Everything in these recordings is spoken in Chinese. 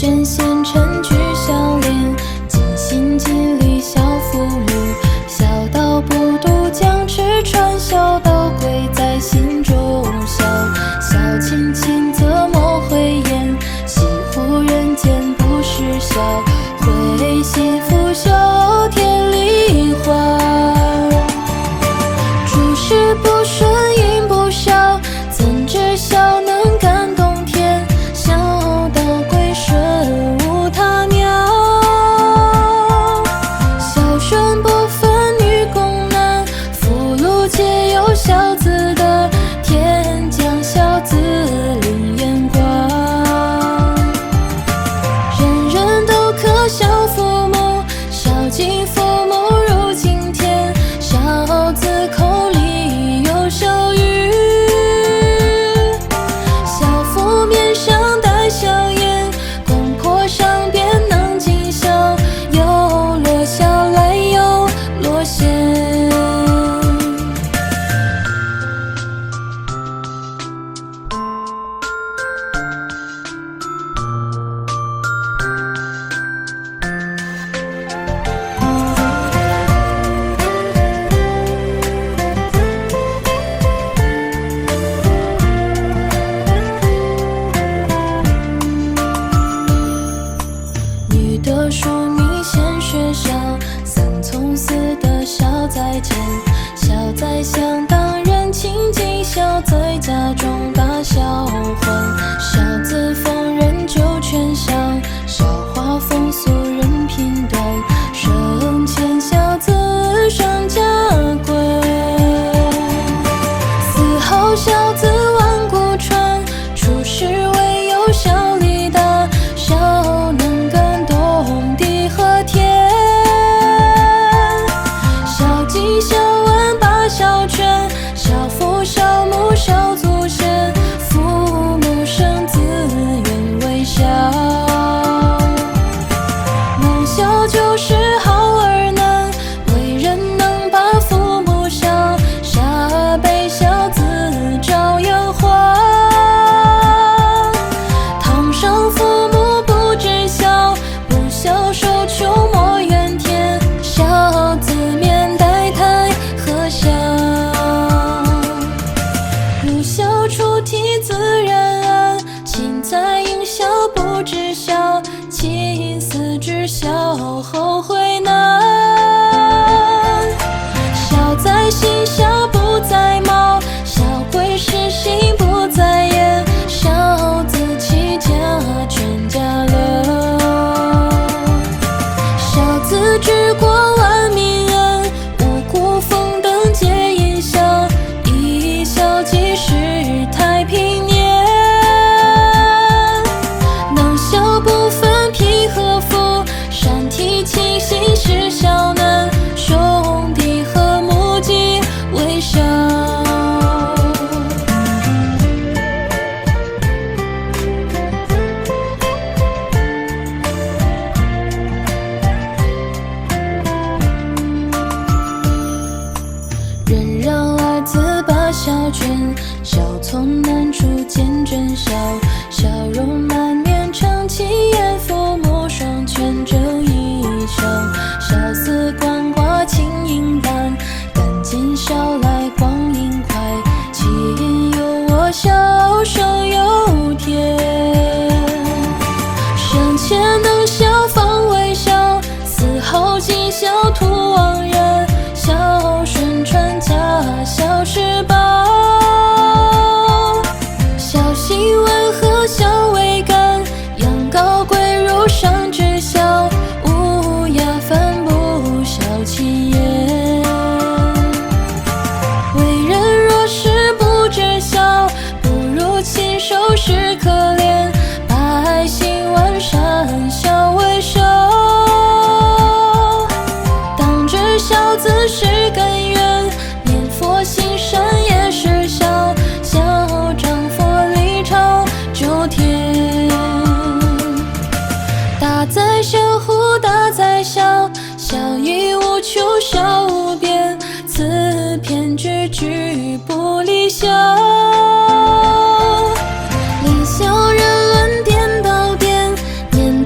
卷纤尘聚笑脸，尽心尽力孝父母。孝道不渡江池川，孝道贵在心中孝。孝亲亲则莫讳言，惜乎人间不识孝。会心拂袖添梨花，诸事不顺因不孝，怎知孝能感动天？孝道贵顺无他鸟，孝顺不分女公男，福禄皆有孝子的，天将孝子领眼光。人人都可孝父母，孝敬父母如敬天。孝子口里有孝语，孝父面上带笑颜，公婆上边能尽孝，有落孝来有落贤。女的淑米先学孝，三从四德孝在前。孝在乡当人亲近，孝在家中大孝欢。孝子奉人就全孝，孝化风俗人品端。生前孝子上家规，死后孝子万古传。出世唯有孝力大，孝能感动地和天。孝敬孝恩把孝全，孝父孝母孝祖先，父母生子愿为孝。能孝就是好儿男，为人能把父母孝，下辈孝子照样还。堂上父母不知孝，不孝受穷莫怨天。孝子面带胎和孝，入孝出体自然安。亲在应孝不知孝，亲死知孝后悔难。孝在心孝不在貌，孝贵是心不在言。孝子齐家全家乐，孝子治国万民安。五谷丰登皆因孝，一孝即是太平年。能孝不分贫和富，善体亲心是孝男。兄弟和睦即为孝。人让儿子把孝全，孝从难处见真孝。笑容满面常亲颜，父母双全正义孝。孝思鳏寡情应淡，赶尽孝来光阴快。亲有我孝，生有天。生前能孝方为孝，死后尽孝图亡人。孝顺传家孝是宝，孝心温和孝为干，养高贵如上知孝，无涯反不孝亲也。为人若是不知孝，不如亲手是可怜。百姓万善孝为首，当知孝子是根源，念佛行善也是孝。孝长佛力长九天，大哉孝乎大哉孝，孝义无穷孝无边，此篇句句不离孝。离孝人论颠倒颠，念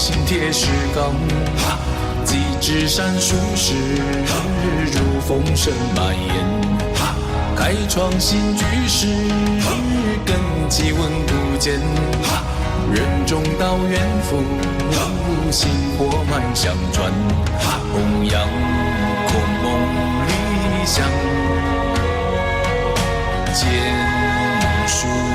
心铁石刚，机智闪烁时，如风声蔓延。开创新局势，根基稳固坚。任重道远赴，薪火慢相传，弘扬孔孟理想，坚树。